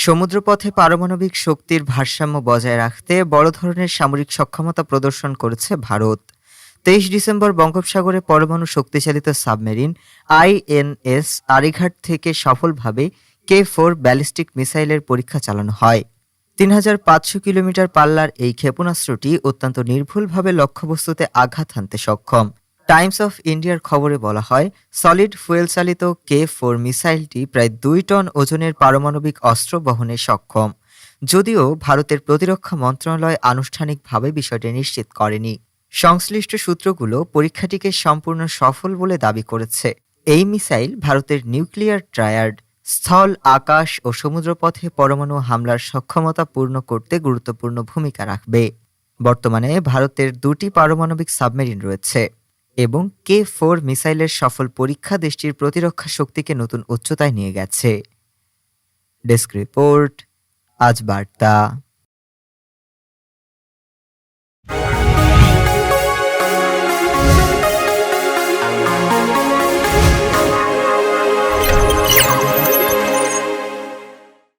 সমুদ্রপথে পারমাণবিক শক্তির ভারসাম্য বজায় রাখতে বড় ধরনের সামরিক সক্ষমতা প্রদর্শন করেছে ভারত। 23 ডিসেম্বর বঙ্গোপসাগরে পরমাণু শক্তিচালিত সাবমেরিন আইএনএস আরিঘাট থেকে সফলভাবে K4 ব্যালিস্টিক মিসাইলের পরীক্ষা চালানো হয়। ৩,৫০০ কিলোমিটার পাল্লার এই ক্ষেপণাস্ত্রটি অত্যন্ত নির্ভুলভাবে লক্ষ্যবস্তুতে আঘাত হানতে সক্ষম। টাইমস অফ ইন্ডিয়ার খবরে বলা হয়, সলিড ফুয়েল চালিত K4 মিসাইলটি প্রায় 2 টন ওজনের পারমাণবিক অস্ত্র বহনে সক্ষম। যদিও ভারতের প্রতিরক্ষা মন্ত্রণালয় আনুষ্ঠানিকভাবে বিষয়টি নিশ্চিত করেনি। সংশ্লিষ্ট সূত্রগুলো পরীক্ষাটিকে সম্পূর্ণ সফল বলে দাবি করেছে। এই মিসাইল ভারতের নিউক্লিয়ার ট্রায়াড স্থল, আকাশ ও সমুদ্রপথে পরমাণু হামলার সক্ষমতা পূর্ণ করতে গুরুত্বপূর্ণ ভূমিকা রাখবে। বর্তমানে ভারতের 2টি পারমাণবিক সাবমেরিন রয়েছে এবং K4 মিসাইলের সফল পরীক্ষা দেশটির প্রতিরক্ষা শক্তিকে নতুন উচ্চতায় নিয়ে গেছে। ডেস্ক রিপোর্ট, আজ বার্তা।